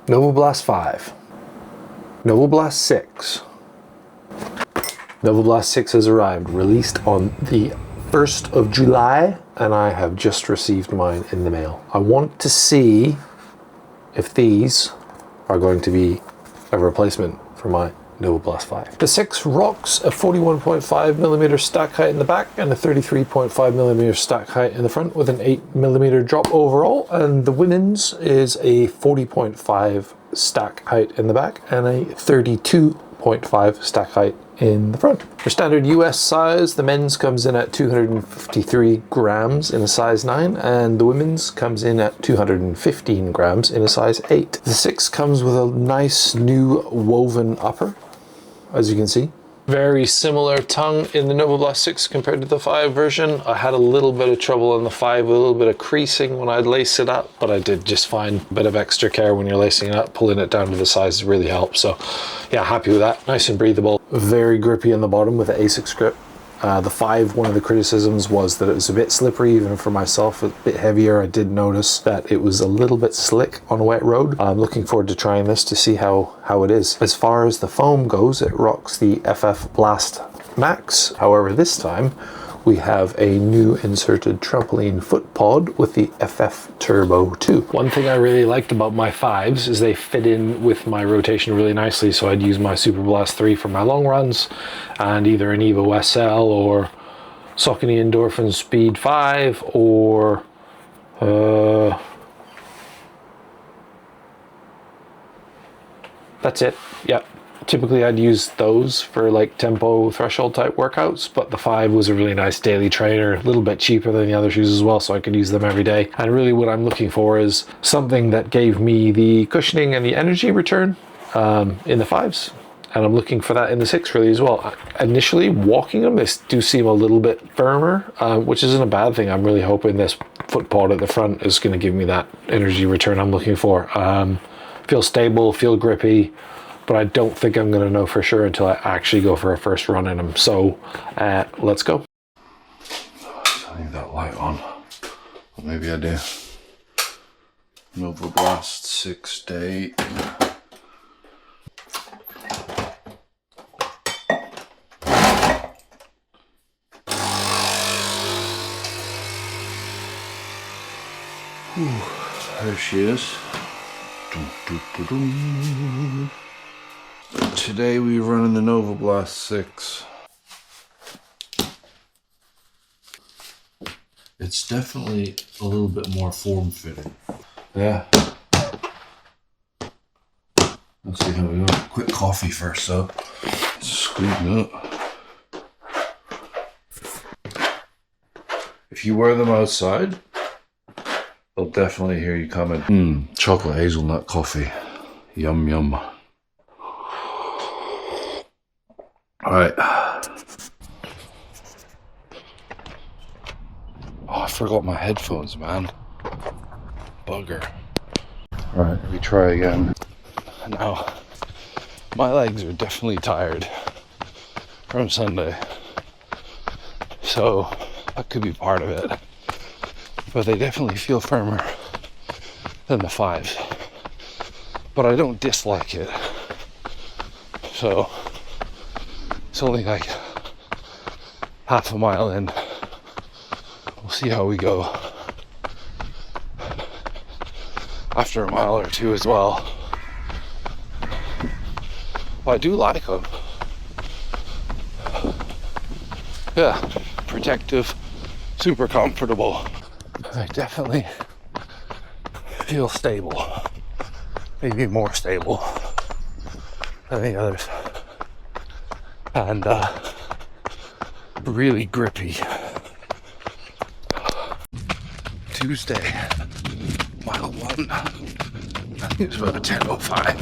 Novablast 5. Novablast 6. Novablast 6 has arrived, released on the 1st of July, and I have just received mine in the mail. I want to see if these are going to be a replacement for my Novablast 5. The 6 rocks a 41.5mm stack height in the back and a 33.5mm stack height in the front with an 8mm drop overall, and the women's is a 40.5 stack height in the back and a 32.5 stack height in the front. For standard US size, the men's comes in at 253 grams in a size 9, and the women's comes in at 215 grams in a size 8. The 6 comes with a nice new woven upper, as you can see. Very similar tongue in the Novablast 6 compared to the 5 version. I had a little bit of trouble on the 5 with a little bit of creasing when I'd lace it up, but I did just fine. A bit of extra care when you're lacing it up, pulling it down to the size really helps. So yeah, happy with that. Nice and breathable. Very grippy on the bottom with the ASICSGRIP. The 5, one of the criticisms was that it was a bit slippery, even for myself, a bit heavier. I did notice that it was a little bit slick on a wet road. I'm looking forward to trying this to see how it is. As far as the foam goes, it rocks the FF Blast Max. However, this time we have a new inserted trampoline foot pod with the FF Turbo². One thing I really liked about my 5s is they fit in with my rotation really nicely, so I'd use my Superblast 3 for my long runs, and either an Evo SL or Saucony Endorphin Speed 5 or that's it. Yep. Typically I'd use those for like tempo threshold type workouts, but the 5 was a really nice daily trainer, a little bit cheaper than the other shoes as well, so I could use them every day. And really what I'm looking for is something that gave me the cushioning and the energy return in the 5s. And I'm looking for that in the 6 really as well. Initially walking them, they do seem a little bit firmer, which isn't a bad thing. I'm really hoping this foot pod at the front is going to give me that energy return I'm looking for. Feel stable, feel grippy, but I don't think I'm going to know for sure until I actually go for a first run in them. So let's go. I need that light on. Well, maybe I do. Novablast 6 day. There she is. Dun, dun, dun, dun. Today we're running the Novablast 6. It's definitely a little bit more form-fitting. Yeah. Let's see how we go. Quick coffee first though. Squeezing up. If you wear them outside, they'll definitely hear you coming. Chocolate hazelnut coffee. Yum yum. Alright. Oh, I forgot my headphones, man. Bugger. Alright, we try again. Now, my legs are definitely tired from Sunday. So, that could be part of it. But they definitely feel firmer than the 5s. But I don't dislike it. So, it's only like half a mile in. We'll see how we go after a mile or two as well. But I do like them. Yeah, protective, super comfortable. I definitely feel stable. Maybe more stable than the others. And really grippy. Tuesday, mile 1. I think it was about 10:05,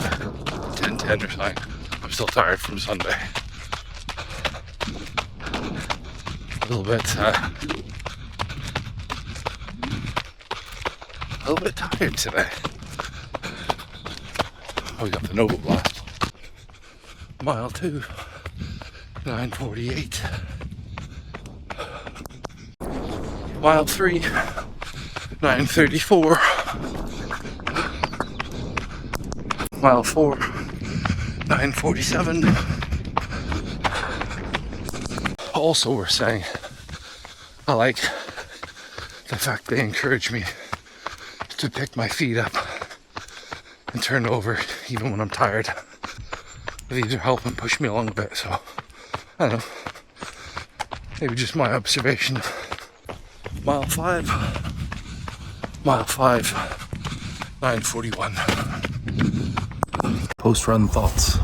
10:10 or something. I'm still tired from Sunday. A little bit tired today. Oh, we got the Novablast. Mile 2, 9:48. Mile 3, 9:34. mile 4, 9:47. Also, we're saying I like the fact they encourage me to pick my feet up and turn over even when I'm tired. These are helping push me along a bit, so I don't know. Maybe just my observation. Mile 5, 9:41. Post-run thoughts.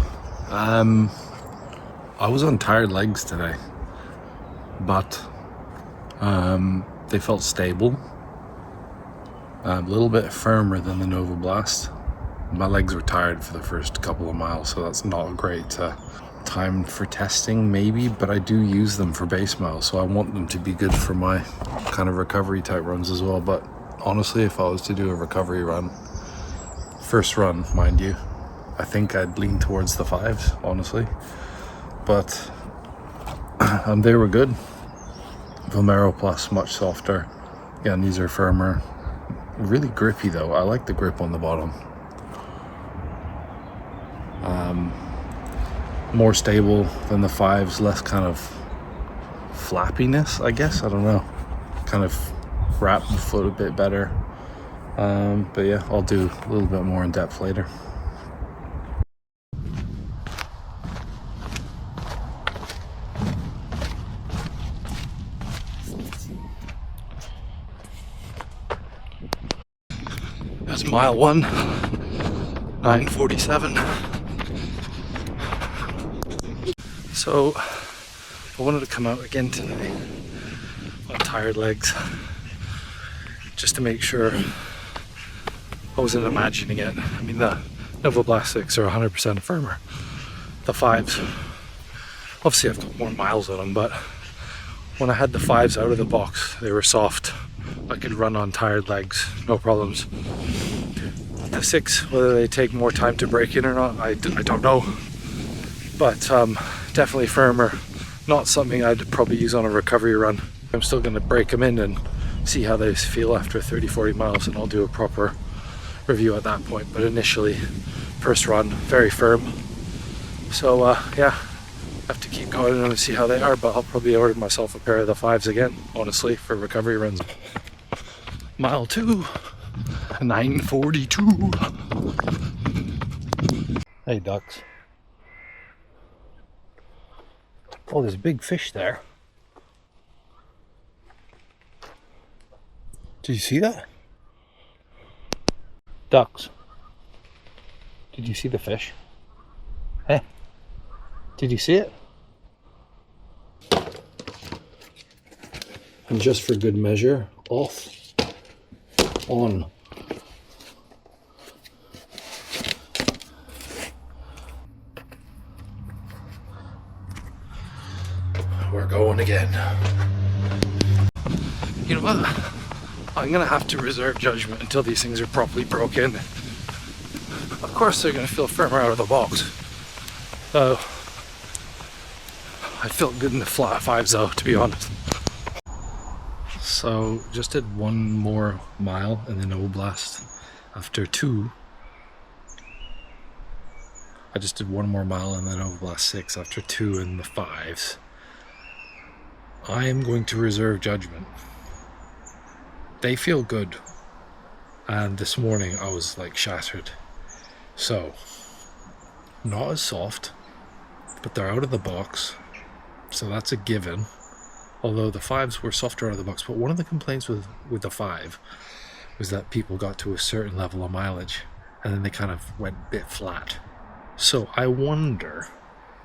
I was on tired legs today, but they felt stable. A little bit firmer than the Novablast. My legs were tired for the first couple of miles, so that's not a great time for testing maybe, but I do use them for base miles, so I want them to be good for my kind of recovery type runs as well. But honestly, if I was to do a recovery run, first run mind you, I think I'd lean towards the 5s, honestly. But they were good. Vomero Plus, much softer. Again, these are firmer. Really grippy though. I like the grip on the bottom. More stable than the 5s, less kind of flappiness, I guess. I don't know. Kind of wrap the foot a bit better. But yeah, I'll do a little bit more in depth later. That's mile 1, 9:47. So I wanted to come out again today on tired legs, just to make sure I wasn't imagining it. I mean, the Novablastics are 100% firmer. The 5s, obviously I've got more miles on them, but when I had the 5s out of the box, they were soft. I could run on tired legs, no problems. The 6, whether they take more time to break in or not, I don't know. But definitely firmer. Not something I'd probably use on a recovery run. I'm still going to break them in and see how they feel after 30-40 miles, and I'll do a proper review at that point. But initially, first run, very firm. So yeah, I have to keep going and see how they are, but I'll probably order myself a pair of the 5s again, honestly, for recovery runs. Mile 2, 9:42. Hey ducks. Oh, there's a big fish there. Did you see that? Ducks. Did you see the fish? Hey, did you see it? And just for good measure, off, on. We're going again. You know what? I'm gonna have to reserve judgment until these things are properly broken. Of course they're gonna feel firmer out of the box. So I felt good in the flat 5s though, to be honest. So just did one more mile in the Novablast after 2. I just did one more mile in the Novablast 6 after 2 in the 5s. I am going to reserve judgment. They feel good, and this morning I was like shattered. So not as soft, but they're out of the box, so that's a given. Although the 5s were softer out of the box, but one of the complaints with the 5 was that people got to a certain level of mileage and then they kind of went a bit flat. So I wonder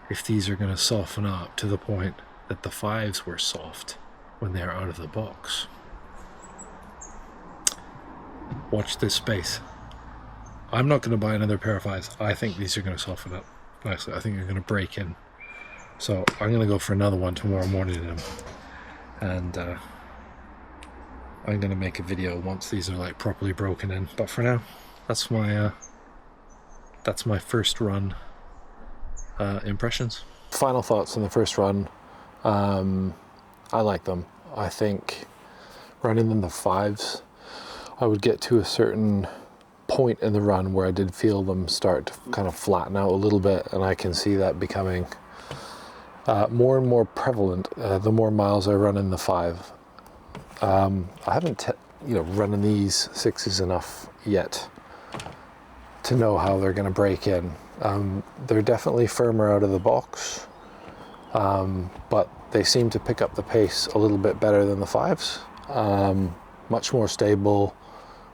if these are going to soften up to the point that the 5s were soft when they're out of the box. Watch this space. I'm not going to buy another pair of 5s. I think these are going to soften up nicely. I think they're going to break in. So I'm going to go for another one tomorrow morning in them. And I'm going to make a video once these are like properly broken in. But for now, that's my first run impressions. Final thoughts on the first run. I like them. I think running in the 5s, I would get to a certain point in the run where I did feel them start to kind of flatten out a little bit, and I can see that becoming more and more prevalent the more miles I run in the 5. I haven't running these 6s enough yet to know how they're going to break in. They're definitely firmer out of the box, but they seem to pick up the pace a little bit better than the 5s. Much more stable,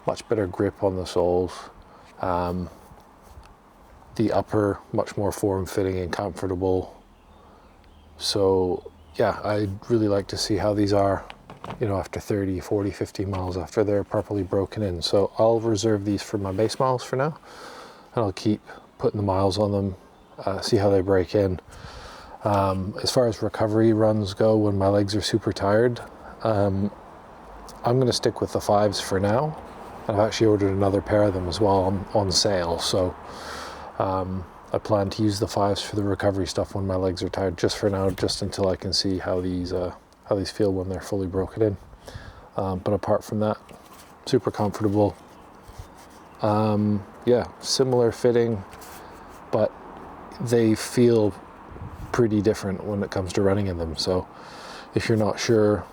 much better grip on the soles. The upper, much more form-fitting and comfortable. So yeah, I'd really like to see how these are, after 30, 40, 50 miles after they're properly broken in. So I'll reserve these for my base miles for now, and I'll keep putting the miles on them, see how they break in. As far as recovery runs go, when my legs are super tired, I'm going to stick with the 5s for now. I've actually ordered another pair of them as well on sale, so I plan to use the 5s for the recovery stuff when my legs are tired, just for now, just until I can see how these feel when they're fully broken in. But apart from that, super comfortable. Yeah, similar fitting, but they feel pretty different when it comes to running in them. So if you're not sure,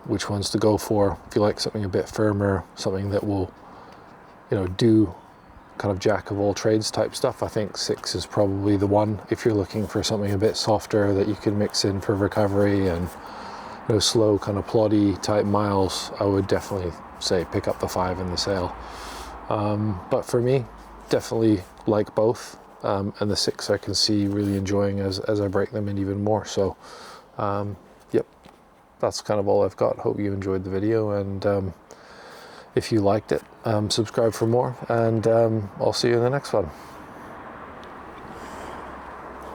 which ones to go for, if you like something a bit firmer, something that will, do kind of jack of all trades type stuff, I think 6 is probably the one. If you're looking for something a bit softer that you can mix in for recovery and slow kind of ploddy type miles, I would definitely say pick up the 5 in the sale. But for me, definitely like both, and the 6 I can see really enjoying as I break them in even more. So yep, that's kind of all I've got. Hope you enjoyed the video, and if you liked it, subscribe for more, and I'll see you in the next one.